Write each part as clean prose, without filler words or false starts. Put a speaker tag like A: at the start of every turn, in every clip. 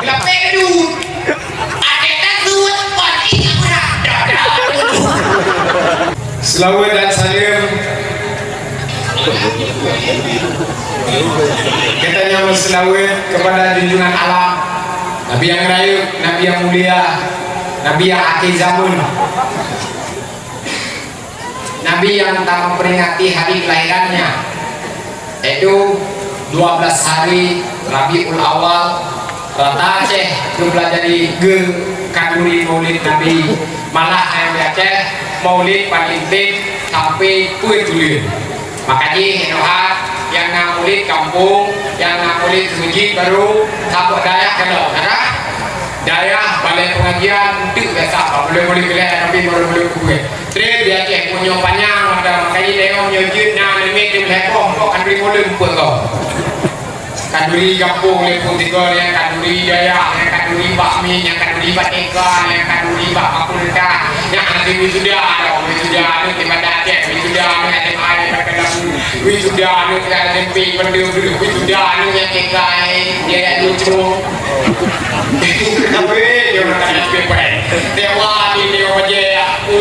A: Bila pedu. Ada tasut pati aku dah.
B: Selawat dan salim kita nyawa selawat kepada junjungan alam Nabi yang rayu, Nabi yang mulia, Nabi yang akhir zaman, Nabi yang tak memperingati hari kelahirannya, yaitu 12 hari Rabiul Awal. Rata Aceh mempelajari kanduri maulid Nabi, malah yang Aceh maulid paling sampai tulis. Makanya Henohat yang ngamulit kampung, yang ngamulit suji baru sabuk Dayak kalau Dayak balai pengajian untuk biasa boleh pilih tapi boleh kue. Terus dia cek punya panjang ada makanya dia menyujud nah ini dia lekong kok kanduri boleh pun kau. Kanduri kampung lepung tiga yang kanduri Dayak, yang kanduri bakmi, yang kanduri bateka, yang kanduri bak makulta, yang nanti wisuda ada wisuda itu tiba Aceh wisuda ada air berkelam wisuda anu kita tempe penduduk wisuda anu yang kekai dia lucu tapi dia nak tempe dewa ini dia aja aku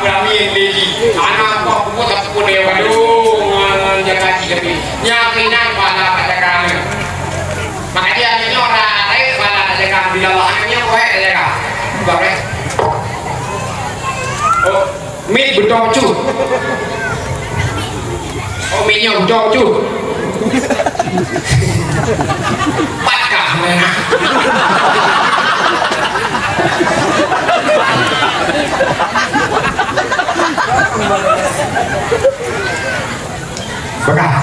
B: amin lagi anak aku tak pun dia waduh jaga tapi nyakinan pada katakan makanya ini orang lain pada katakan bila anaknya kowe katakan baik oh mid betul cu oh minyak betul cu pakah mana bekah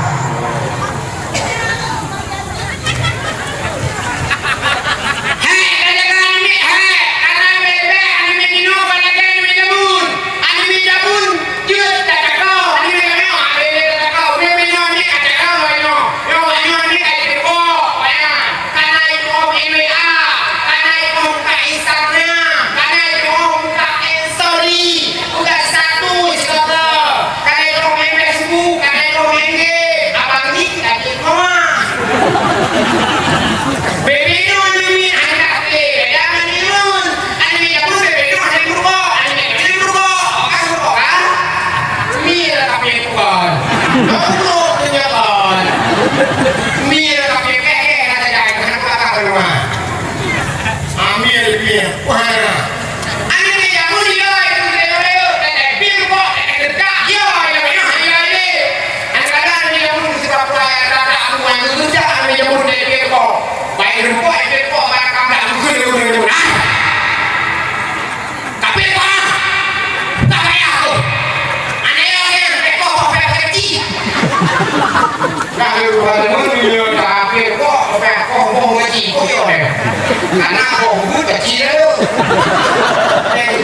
B: karena aku gue kecil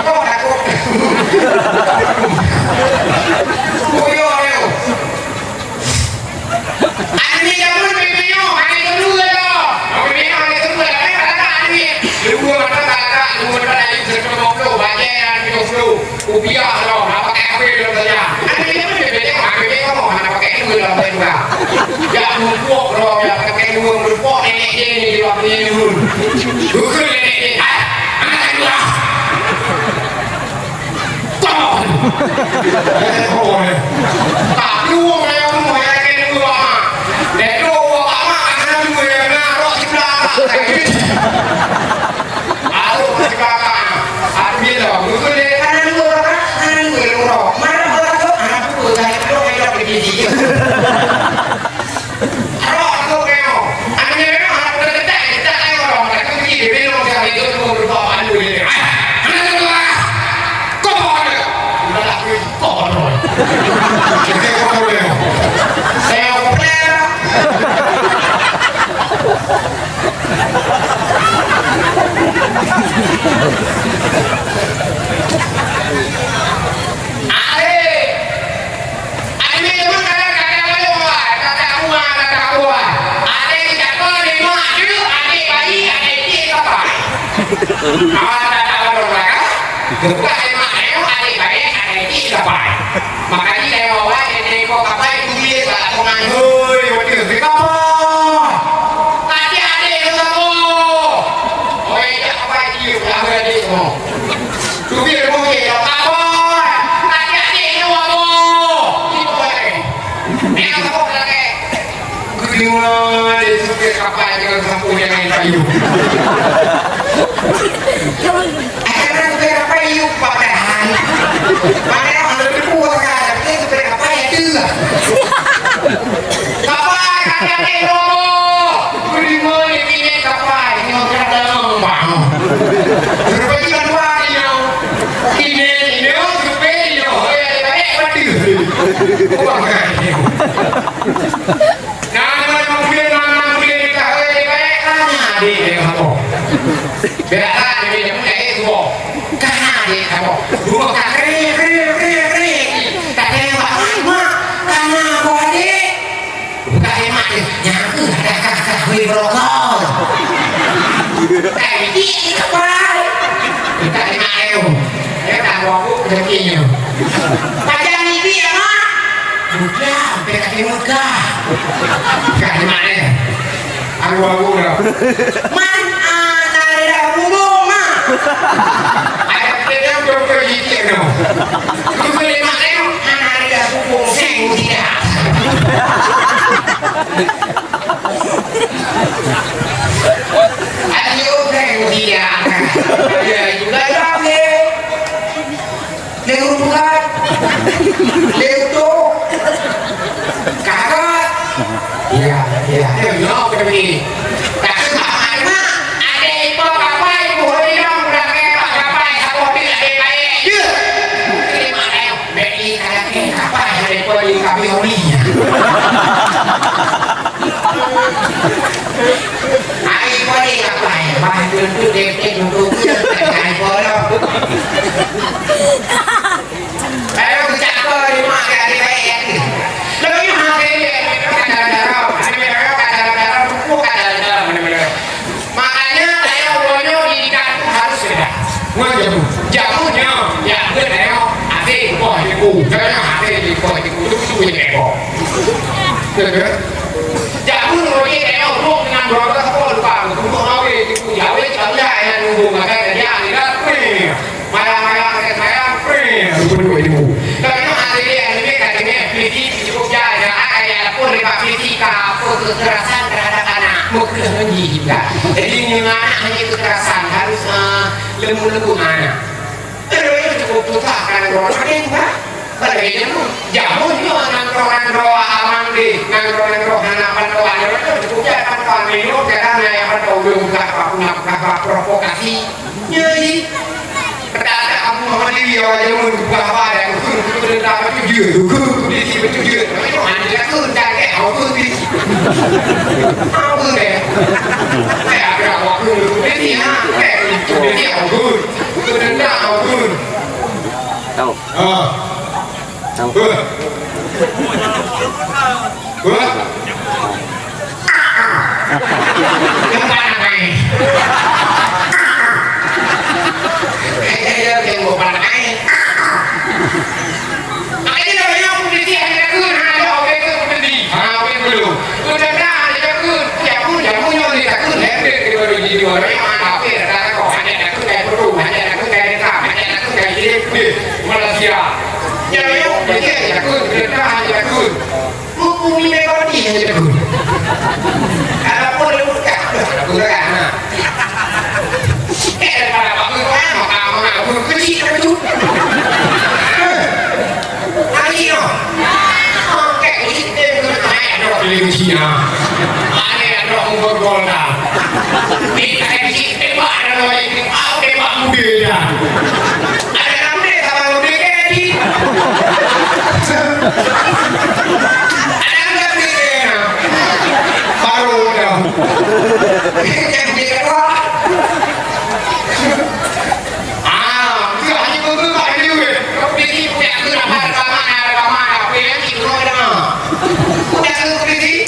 B: kok aku koyo yo ani jamun bebeo ani kedua yo bebeo ani kedua kata ani dua kata dua dari serta baca yang video upiah lo apa kafe lo saja ani jamun bebeo mau mana pakai dua lo juga ya mumpuk lo ya pakai dua mumpuk nenek ini di waktunya dulu bukan nenek anak dua tak dua yang mau yang kena dua dan dua apa karena dua yang naruh di belakang aku di belakang aku bilang bukan karena dua mana orang tu anak tu saya tu yang pergi dia makanya lewat ini kok apa itu dia tak pengen hoi waduh apa tadi ada yang sama Kapok lagi. Kedingan itu kapal dengan sapunya yang kayu. Akhirnya supir kayu padahal. Padahal ada dibuat kan, tapi supir kapal ya juga. Kapal kalian itu. Kedingan ini kapal ini orang dalam bang. Seperti kan warinya. Ini supir ini. Nama mobil di kamu. Berat ini itu. Karena di kamu. Dua kali. Tapi apa? Karena body. Bukan emak. Yang ada kakak berokok. Ini kapal. Kita emak eu. Ya tak aku rezekinya. Padahal ini ya mak. Mudah, sampai mudah. Kan mana? Aku dah. Man, ada bubung mak. Ada dia dokter itu no. Kau boleh makan? Ada bubung seng tidak. Ada seng tidak. Ya juga lagi. Lewat bukan. Lewat. Kakak. Iya. Yo, kita begini. Kakak apa? Ada ibu kapai, ibu hilang, berangkat kapai, aku tidak ada baik. Iya. Ini mana yang beli kakak kapai dari poli kami holinya. Ai poli kapai, bantu untuk detik untuk ai polo. Ayo kita di mana di baik. Lebih mahal ini. Makanya saya ulangnya didikan harus beda. Jamunya ya benar. Hati kok itu, karena hati kok itu beko. Jamu lagi saya untuk dengan berapa sekolah lupa. Untuk lagi itu ya wes kalau ya nunggu maka dia ni kan free. Malam saya free. Karena hari ini katanya pilih cukup jaya. Ayah pun pilih kekerasan terhadap anak. Mungkin juga. Jadi anak hanya kekerasan harus lembu-lembu anak. Terus cukup susah kan orang lain kan? Bagaimana pun jamu juga nangkro aman di nangkro hanapan doa itu cukup jalan kami itu karena yang berdua berapa provokasi. Jadi kata kamu Muhammad dia aja mencoba apa dan itu dapat tujuh di sini tujuh itu hanya tu dah ke aku di aku deh saya ada waktu ini kayak itu dia aku itu dah aku
C: Tahu. Tahu.
B: Malaysia. Jadi dia kun. Buku ini kau dia kun. Ada pun buka. Buka kan. Pada waktu itu maka kecil kecil. Ayo. Oke, kita ada pilih Cina. Ada gol dah. Kita ini tembak ada lagi tembak muda dah. Ada ramai sama muda ni. Ada enggak ni? Baru dah. Jadi apa? Dia hanya bergerak dia. Kau pilih punya aku nak apa mana? Pilih itu dah. Punya aku pilih.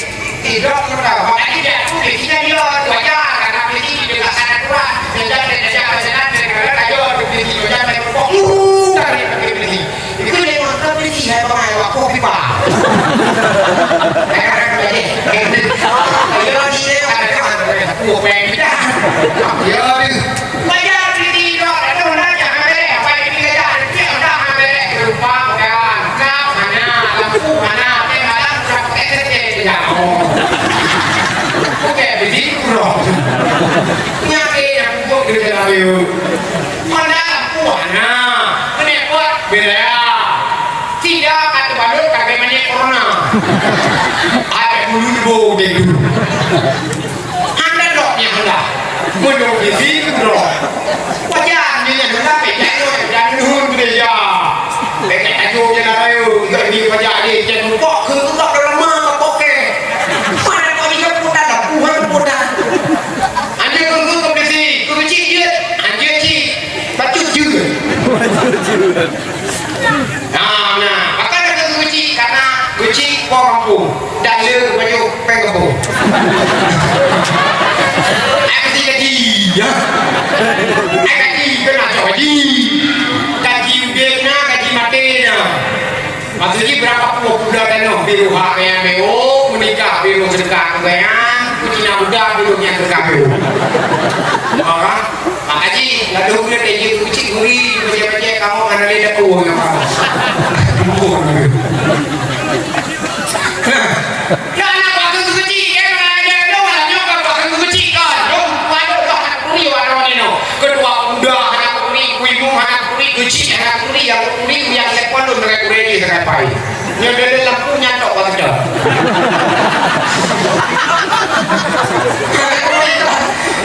B: Tidak dah. Lagi dia pilih kita dia wajah karena pilih di dekat sana tu lah. Jadi dia ayo pilih wajah dari pokok. Dari pilih. Itu dia mantap pilih saya pakai waktu pipa. Nyake aku kok gede ayo. Mana aku ana. Kenapa beda? Tidak kata badut kagak banyak corona. Ada dulu deh dulu. Anda dropnya hendak. Mundur di sini drop. Wajah dia hendak pegang dan nun dia. Pegang aja yang ayo. Jadi wajah dia jangan kok ke tak lama oke. Mana kau ni putar dah puhan putar. Anda tunggu ke sini. Kunci dia. Anda cik. Bacuk juga. Nah, maka ada kunci karena kunci kampung dan le baju pengepung. Aku jadi ya. Aku kena jadi. Gaji bena, gaji matena. Maksudnya berapa puluh budak dan biru haknya meo menikah biru sedekah kebayang kucing muda birunya sedekah biru. Orang makanya lalu kemudian dia kucing gurih baca-baca kamu mana lihat aku yang kamu. Ya anak waktu kucing kan ada malah nyokap waktu kucing kan. Dong waduh anak kuri waduh nino. Kedua muda anak kuri, ibu anak kuri, kucing anak kuri yang telepon lu mereka kuri di sekat pai. Nyodel lampunya tok waktu.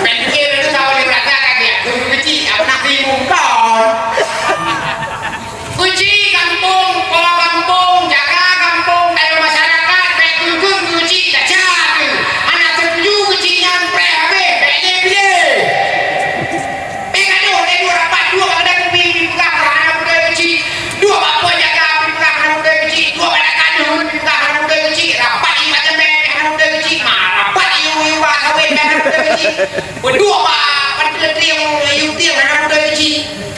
B: Pikir itu tahu di belakang dia. Kucing apa nak dimumpon. Kunci kampung, pola kampung, jaga kampung, dari masyarakat, berkungkung kunci, dah jaga. Anak tertuju kuncinya, PHB, PJB. Pekado, dari dua rapat, dua ada kuping di pegang anak muda kunci, dua bapa jaga di pegang anak muda kunci, dua pada kandung di pegang anak muda kunci, rapat di macam anak muda kunci, rapat iu bahasa weh anak muda kunci, berdua pak, tiang anak muda kunci,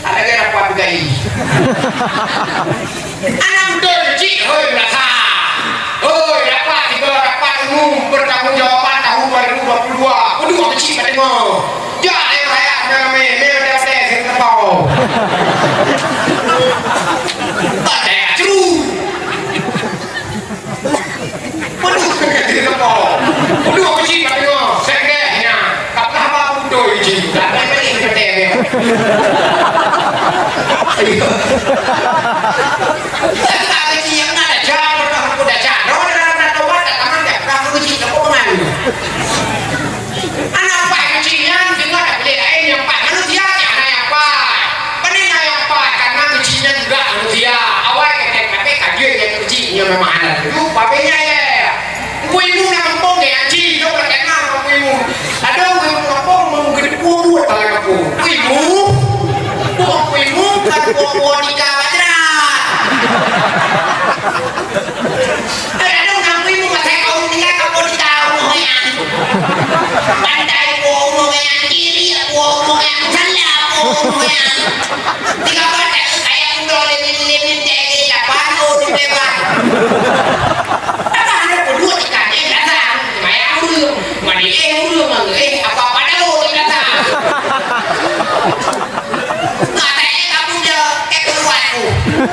B: ada yang rapat begai. Anak muda cik, hoi berasa. Hoi dapat rapat umum bertanggungjawaban tahun 2022. Kedua kecil pada mau. Ya, yang raya kami dah saya terpau. Tak ada ceru. Waduh, terpau. Kedua kecil pada mau. Segehnya, kaplah apa muda cik. Tak ada yang bertemu. Ayo. Tak ada yang ada jalan orang kuda jalan orang tua tak tahu tak kamu kunci tak pengen. Anak apa kuncinya dengar tak boleh lain yang pak manusia jangan yang apa. Penanya yang apa karena kuncinya juga manusia. Awal kita kaji yang kuncinya memang ada. Itu papenya ya. Kuimu nak kampung dia anjing kau nak kenal kuimu. Ada kuimu kampung mau gede buat dalam kampung. Kuimu kan buah di kawasan. Ada dong ibu masih kau tinggal kau di tahu ya. Pandai buah yang kiri, buah yang salah, buah yang tiga pada kayak mendoleh lilin jadi lapan di depan. Ada berdua ikan datang, kayak udah, mandi udah, apa pada lo datang.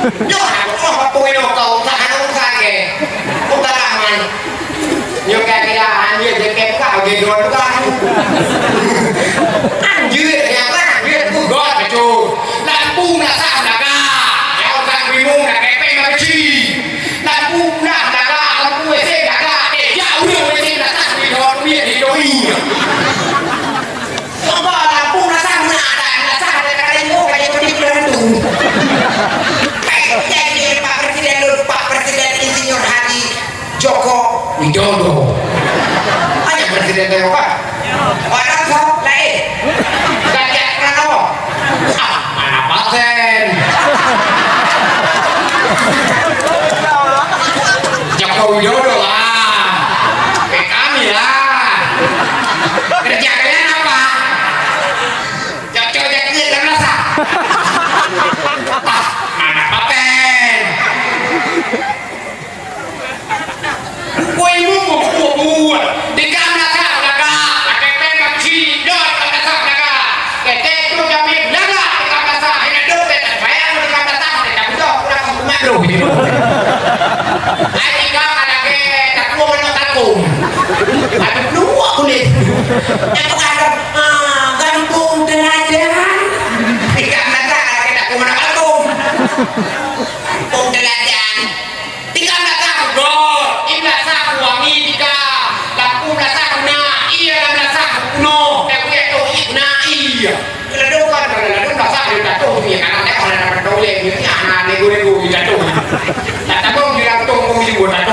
B: Yo, apa poin kau tak ada urusan ke? Bukan rahman. Yo kira anjir dia kau gedor kan. Anjir yang mana anjir tu god becu. Lampu nak sah naga. Yang orang bingung nak kepeng nak beci. Lampu nak naga, lampu WC naga. Jauh dia WC nak sah di dor dia di doi. Coba lampu nak sah nak sah ada kali mau kayak di pelandu. Jadi Pak Presiden Insinyur Haji Joko Widodo. Hanya Presiden Eropa. Orang sok lain. Ganjar Pranowo. Mana pasen? Joko Widodo lah. Kami lah. Kerja kalian apa? Cocok jadi rasa. Mana paten? Kuimu mau buat di kamera naga, pakai maksi, dor kamera naga, kete tu kami naga di kamera, ini dor kete bayar di kamera, kita butuh kurang kumandro gitu. Ayo ada ke takut menang takut, ada dua kulit, yang ada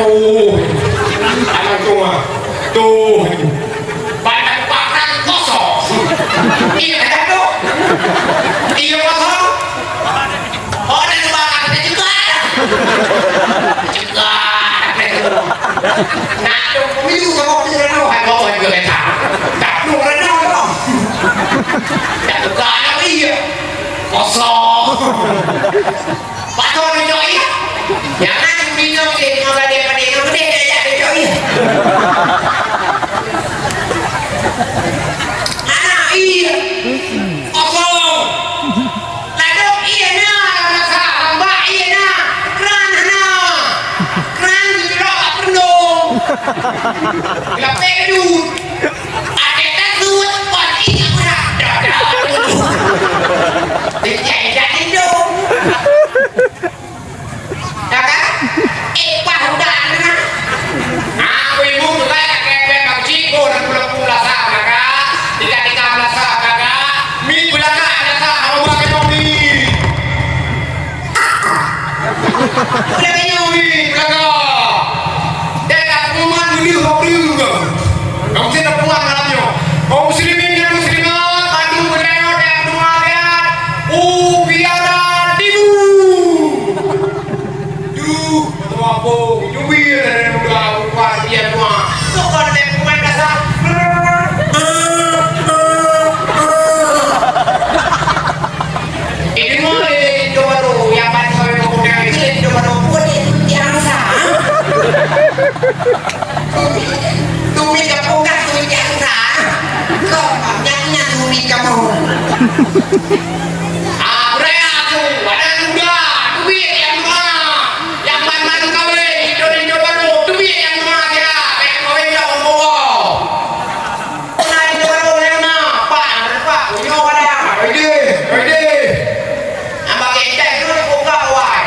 B: tuh anak tuh banyak pakan kosong iya ada tuh iya kosong oh ada kebakaran ada juga nah dong pemilu sama pemilu hai bawa juga kita tak perlu rendah dong tak juga iya kosong patron itu iya jangan minum deh kalau dia pada itu gede aja itu iya anak iya kosong ladok iya nah rasa mbak iya nah keran di rok penuh nggak pedut ada tasut pasti aku dah dijadi dong ya kan pahudan nah aku ibu juga kayak bang Ciko dan pulang sah kakak tiga belas kakak mi belakang ada sah kalau pakai nomi belakang nomi belakang dekat rumah dulu kamu sih terpulang malamnya kaum muslimin dan muslimat Bandung Berleo dan Dumayan biara didu betul apa duwi dan udah dia semua bukan dia pemain dasar ini mulai Indo baru yang paling kau kemudian itu Indo baru pun yang sah tumi kapung kan tumi yang sah kau banyaknya tumi kapung aku ada juga tumi yang mana yang mana kau Indo baru tumi yang mana dia kayak kau yang ngomong nah Indo baru yang mana pak punya ada ide ambak kita itu buka wai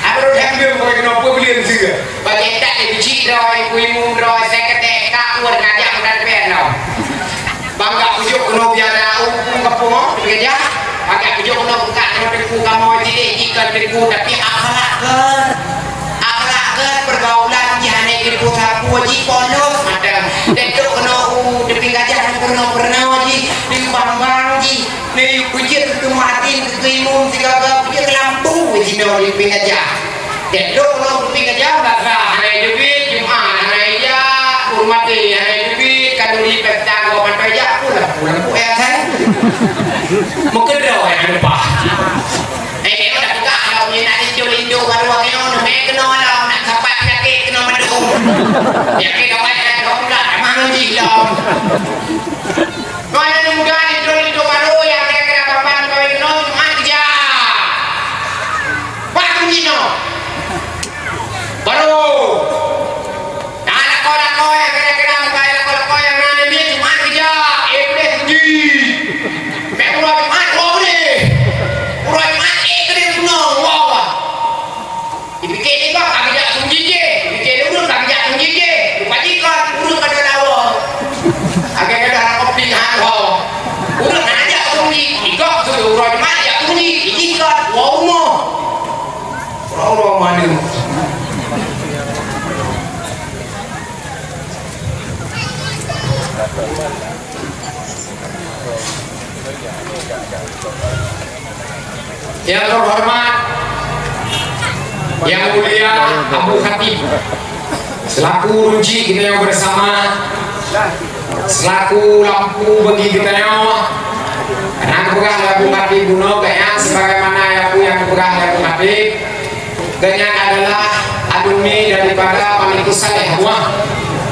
B: aku udah ambil kau yang nopo beli juga bagi kita dici roy kuimu roy sekete kak udah ngajak udah penau bangga ujuk no biara upung kepung bekerja pakai ujuk no buka dengan kamu jadi ikan beriku tapi akhlak pergaulan jahane beriku sapu wajib polos ada dedok kena depi gajah pernah wajib di bang ji ni kujit tu mati keimun tiga kujit lampu wajib no depi gajah dedok kena depi gajah bakal hari duit Jumat hari ya hormati hari duit kaduri pesta gopan pajak pulang ya kan mungkin dah yang lupa udah buka kalau punya nak lindo baru orang yang kena lah nak sampai penyakit kena mendung penyakit kau banyak kau pula emang jilam kau yang muda lindo baru yang kira-kira kapan kau yang kena cuma kerja pak Jino baru kau yang kira-kira kau yang mana dia cuma kerja boleh pergi memang mat urut mat kena punong wah dipikir ni kau tak kerja sunji je dipikir dulu tak kerja sunji je pajikan urut pada lawa agak ada kopi hang urut nak ajak sunji ikut suruh urut mat ajak sunji ikat wah rumah mana yang terhormat yang mulia Abu Khatib selaku ruji kita yang bersama selaku lampu bagi kita yang karena kepegang Abu Khatib bunuh kayaknya sebagaimana yang kepegang Abu Khatib dengan adalah alumni daripada Malikul Saleh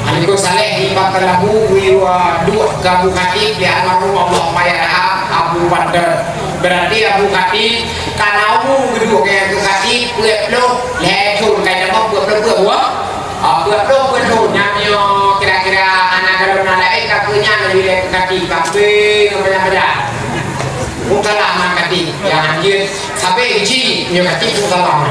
B: Malikul Saleh di Bakalabu wiwa dua Abu Khatib di almarhum Allah mayarah Abu Badr berarti Abu Khatib karena umum kedua kayak Abu Khatib peluk lehun kayak apa peluk nyamio kira-kira anak kalau nalai kakunya lebih Khatib kafe apa bukan lama Khatib yang anjir sampai uji nyo Khatib bukan lama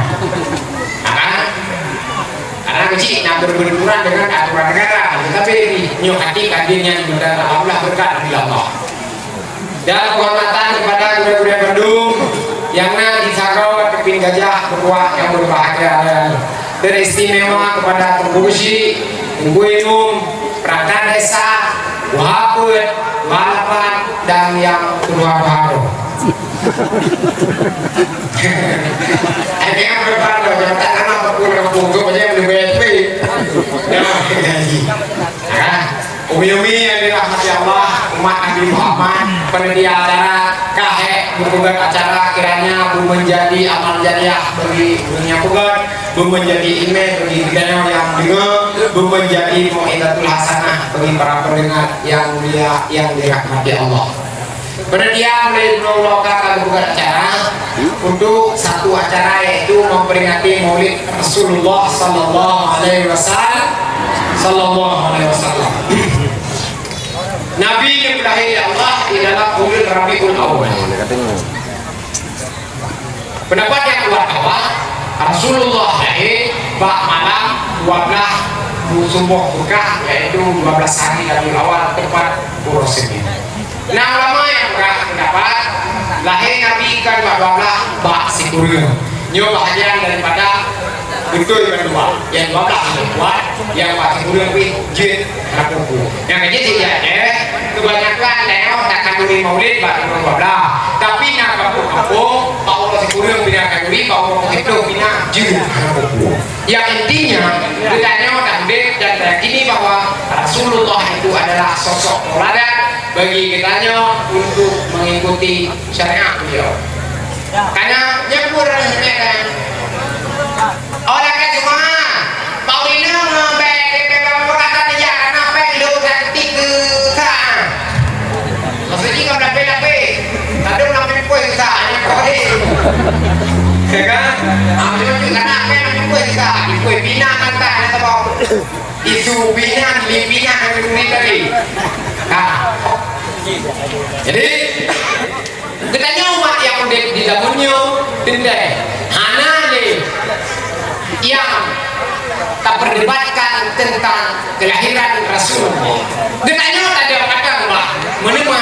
B: karena kecil nak berbenturan dengan aturan negara tetapi nyo Khatib kadirnya sudah alhamdulillah berkat dari Allah dan penghormatan kepada kuda-kuda Bandung yang di Saro keping gajah berkuah yang berbahagia teristimewa kepada Tunggusi, Tunggu Inum, perangkat desa, Wahaput, Malapan, dan yang kedua baru. Ini yang berbeda, jangan tak kenal berpura-pura aja yang lebih baik. Umi-umi yang dirahmati Allah, umat Nabi Muhammad, penyedia acara KHE berbuat acara kiranya menjadi amal jariah bagi dunia bukan, menjadi imej bagi kita yang dengar, menjadi mu'idatul hasanah bagi para pendengar yang mulia yang dirahmati Allah. Penyedia mulai melakukan berbuat acara untuk satu acara yaitu memperingati Maulid Rasulullah Sallallahu Alaihi Wasallam. Nabi yang lahir Allah di dalam bulan Rabiul Awal. Pendapat yang kedua, Rasulullah lahir bak malam 12 subuh berkah yaitu 12 hari Rabiul Awal tepat urus ini. Nah ulama yang berpendapat lahir Nabi kan 12 bak sikurun. Nyo bahagian daripada betul kedua yang 12 itu kuat yang pasti udah jin lakuku yang kecil tidak kebanyakan lewat tak kanduri maulid baru 12 tapi nak kampung Allah sekurang bina kanduri Allah itu bina jin lakuku yang intinya ditanya dan yakini bahwa Rasulullah itu adalah sosok teladan bagi kitanya untuk mengikuti syariat beliau karena nyebur kan orang kan cuma mau ini berkata dia karena perlu ganti ke kan maksudnya kalau dah bela-bela kadang nampak pun hanya kau ya kan ambil juga nak pun kan pun bina nanti ada sebab isu bina yang diberi tadi jadi katanya umat yang di dalamnya tindai hana ni yang tak perdebatkan tentang kelahiran Rasulullah. Ditanya tadi kata menerima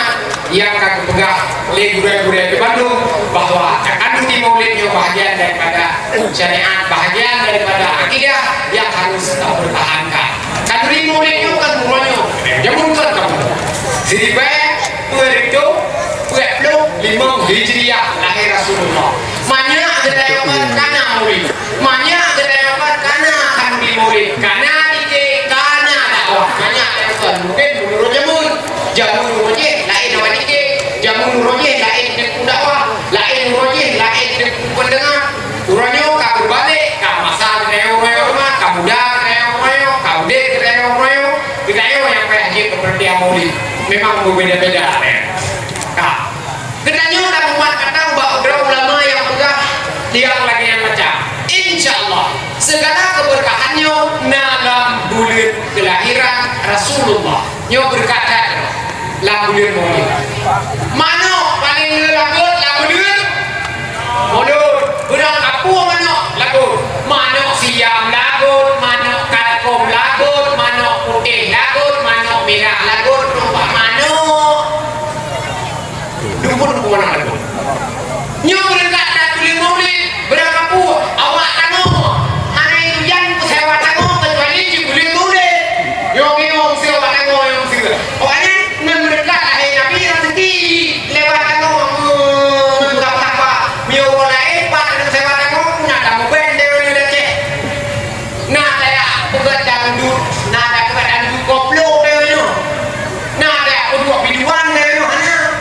B: yang kami pegang oleh guru-guru di Bandung bahwa akan di maulidnya bahagian daripada syariat, bahagian daripada akidah yang harus kita pertahankan. Kan di maulidnya kan mulanya, jangan kan kamu. Jadi baik itu 25 Hijriah lahir Rasulullah. Banyak kedayakan karena murid, banyak kedayakan karena akan murid, karena ide, karena dakwah. Banyak yang mungkin menurut jamun roje lain nama ide, jamun roje lain dengan dakwah, lain roje lain dengan pendengar. Urangnya kau berbalik, kau masa kedayakan rumah, kau muda kedayakan, kau dek kedayakan, kedayakan yang pergi keperti murid memang berbeda-beda. Kedanya udah membuat kata bahwa ulama yang pegang yang lagi yang macam insya Allah segala keberkahannya dalam bulan kelahiran Rasulullah nyo berkata lah bulan Maulid mana paling lagu bulan Maulid bulan kapu mana siam lagu mana kalkom lagu mana putih lagu mana merah lagu mana dukun mana lagu nyo berkata bulan Maulid berapa pun awak kanu hari yang sewa tango kecuali di bulan Maulid yang sewa tango yang sila pokoknya mereka lahir Nabi rezeki lewat tango menggap apa mio lain pak dengan sewa tango nak tamu bende udah cek nak saya bukan dangdut nak ada keadaan koplo deh nak ada kedua biduan deh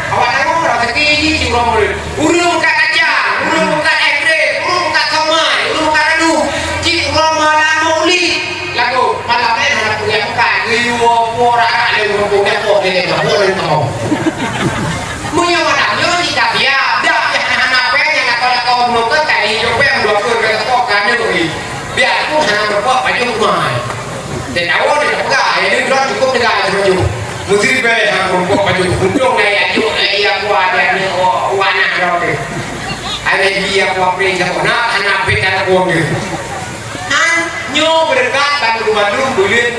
B: awak tango rezeki di bulan Maulid urung kat kacang urung kat nyo berkat Bandung bulan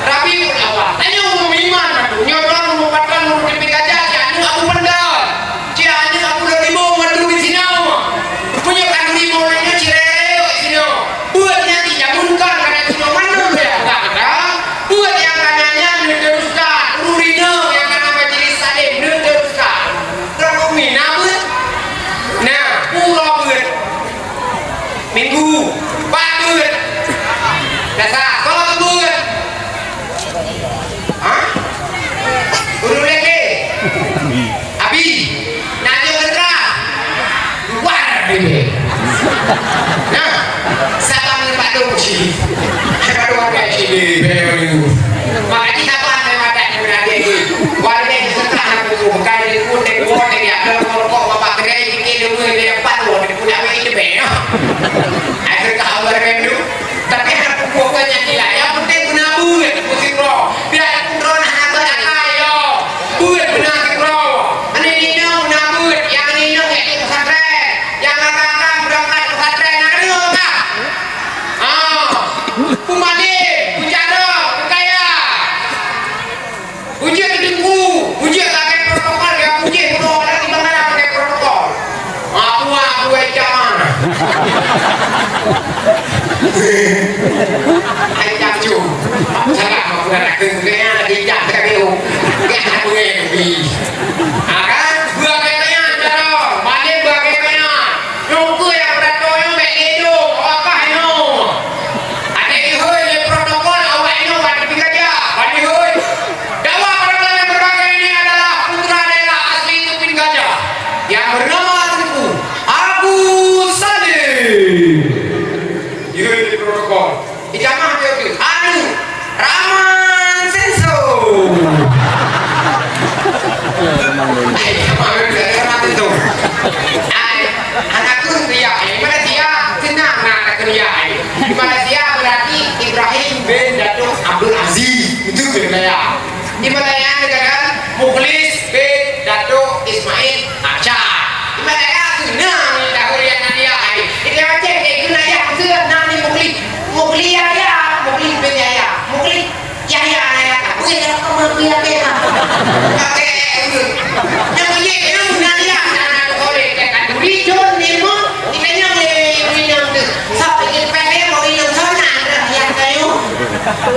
B: Rabiul Awal. Tanya umum iman aku. Nyo orang merupakan murid gajah. Jangan aku pendal. Jangan aku dari mau mandul di sini. Punya kan di mau ini cireo sini Aduh ada sini bener. Makanya siapa yang ada di berada ini? Warga yang setah aku bukan di kuning kuning ya. Kalau kok bapak gerai ini dulu dia empat loh, dia punya ini bener. Akhir kabar bener. Tapi aku pokoknya gila. Yang penting guna buat pusing roh. Biar roh nak ayo. Buat benar roh. Ini dong guna buat. Yang ini dong kayak pesantren. Yang akan berangkat pesantren nak dulu kah? Kumade, Bujado, Kaya, Bujia ketemu, Bujia pakai protokol ya, Bujia kalau ada di mana pakai protokol. Aku jangan. Anh chăm chú, sao lại mà vừa là cưng cái là đi chạm cái điều, cái hai người vì, kan vừa cái nhà cho nó, mà đi vừa cái nhà, nhung cười làm đặt đôi nó mẹ đi đâu, có cái nó. Yang bernama Teguh Abu Salim. Itu di protokol. Ijamah dia tu. Anu Rahman Senso. Ijamah dia Rahman Senso. Anakku dia. Mana dia? Senang nak kerja. Di Malaysia berarti Ibrahim bin Datuk Abdul Aziz. Itu kerja. Di Malaya negara Mukhlis bin Datuk Ismail Achar. Di Malaya tu nang dahulu yang dia ai. Dia macam kayak guna ya สื้อnang ni Mukhlis ya. Mukhlis bin Yahya. Mukhlis Yahya ya. Bukan dia Mukhlis ya. Pakai itu. Yang dia yang nang dia nang oleh kan duri jon ni mo. Kita yang le yang tu. Sampai kita pendek mau yang sana yang tahu.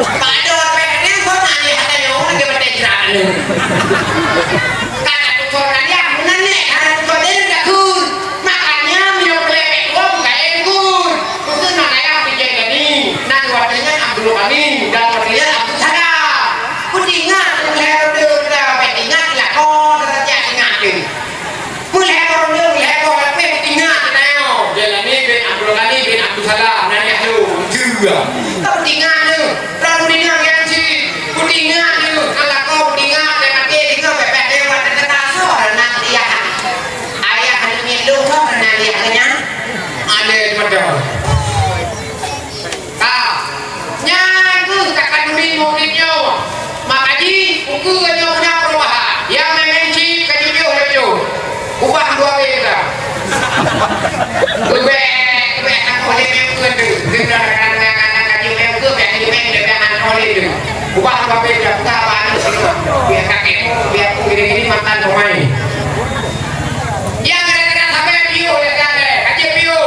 B: Pada pendek sana yang tahu dia pendek jalan. Kata orang dia menaneh kalau dia tak kun. Makanya minum lepek gua bukan ekor. Khusus mana yang dijadi ni. Nanti waktunya Abdul Ghani dan waktunya Abdul Sadar. Kudingat leher dia lepek ingat lah kau terjadi ingat ni. Leher orang dia leher kau lepek ingat tahu. Jalan ni bin Abdul Ghani bin Abdul Sadar nanti aku juga. Kau ingat tu. Kalau ingat yang si kudingat tu. Kalau kau ingat dia mati dia lepek dia buat tertaso nanti ya. Ayah ni lu kau nanti ya. Ada macam. Nyaku kakak duri muridnya. Makanya buku kanya punya perubahan. Yang memenci kanya dia ubah dua beza. Ubah aku boleh mengkuat tu. Kita akan kaji mengkuat kaji mengkuat oleh tu. Ubah dua beza. Bukan apa ni semua. Biar kakekmu biar aku gini mantan pemain. Yang ada sampai bio ya kan? Kaji bio.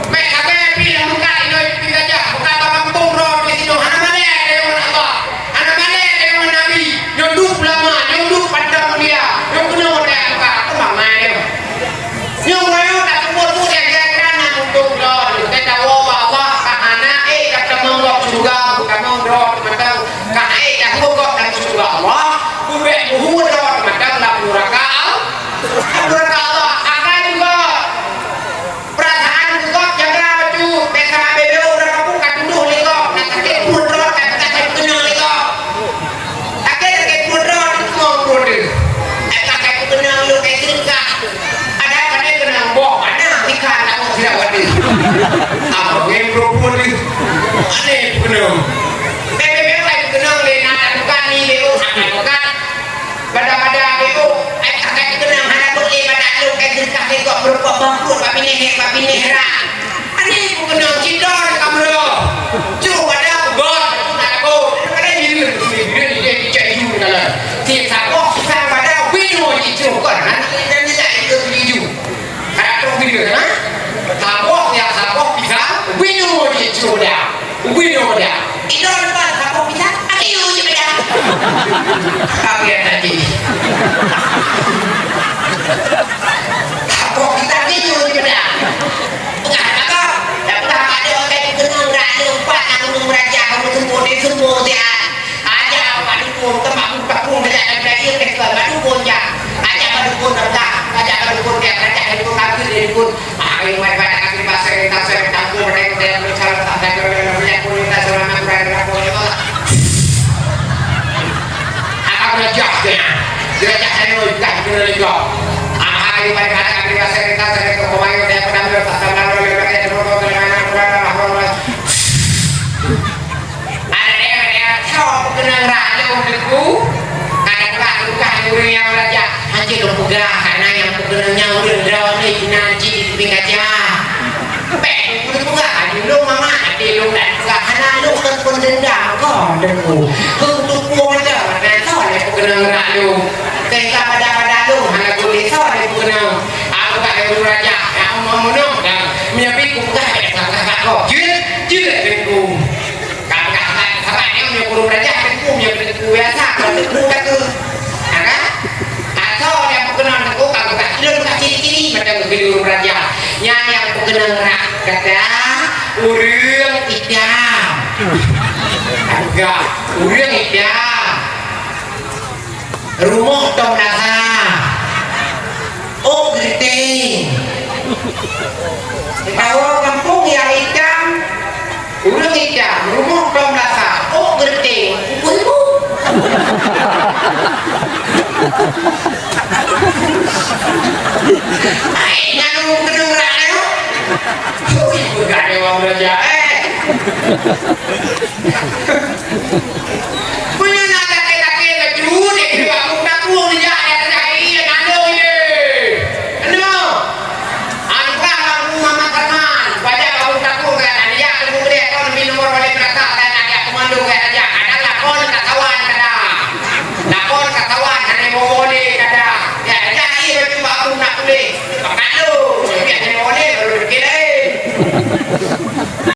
B: Mek sampai bio bukan ini pindah jah. Bukan kampung roh di sini. Anak mana ada yang apa? Anak mana ada yang nabi? Nyonduk lama, nyonduk pandang dia. Yang kena ada apa? Aku mama dia. Yang mana tak semua yang kan untuk roh. Kita tahu bahwa anak kata menggok surga, bukan menggok macam kai dah menggok dan surga Allah. Kubek buhur roh macam nak neraka. Neraka Allah. Akan juga perasaan juga jaga tu. Pesa bebel orang kampung kat dulu lego. Nak sakit pun roh kat sakit kenal lego. Sakit pun roh semua pun dia. Sakit kenal lu kayak sedekah. Ada pada kenal boh mana ikan tak mau tidak wadi. Apa ngembro pun dia. Aneh penuh. Bebel lagi kenal le nak bukan ni lego sangat bukan. Pada beo kakak kenal hana boleh pada lu kayak sedekah lego berupa bangkrut babi nehra. Ani kenal cindor kamu. Cuba pada god nak aku. Kadang dia cari dalam. Tiap sabok kita pada wino itu kan. Nanti dia itu video. Kadang video kan? Sabok bisa wino itu dia. Wino dia. Itu apa sabok bisa? Ayo je dah. Kaget tadi. Sabok kita video je dah. Enggak apa. Dapat ada orang kenal rasa lupa nang raja kamu semua dia. Aja padukun tempat pakung dia ada dia ke padukun ya. Aja padukun dah. Aja padukun dia raja padukun kafir dia padukun. Mai mai pada kafir pasir tasir tanggung mereka dia mencari tak ada bener juga. Ayo pada kata kata cerita cerita pemain saya pernah bertahan ada dia kau kenang raja untukku kadang luka yang raja anjir lu pegah karena yang pegenangnya udah draw nih nanti di pinggir kaca udah pegah lu mama di lu dan pegah karena lu kan pendendam kok dengu untuk aja karena soalnya pegenang raja tengah pada lu hanya kulit soalnya pegenang aku tak ada raja yang mau menang dan menyapi pegah kakak kok jujur dengu yang kurung raja aku yang berku biasa kalau berku itu kan atau yang kenal aku kalau tak kira tak kiri macam berku raja yang kenal rak kata urang idam enggak urang idam rumah tong dasa oh geriting tahu kampung yang idam urang idam rumah tong dasa oh geriting ibu ay nang kedurang oh ibu gak ada uang raja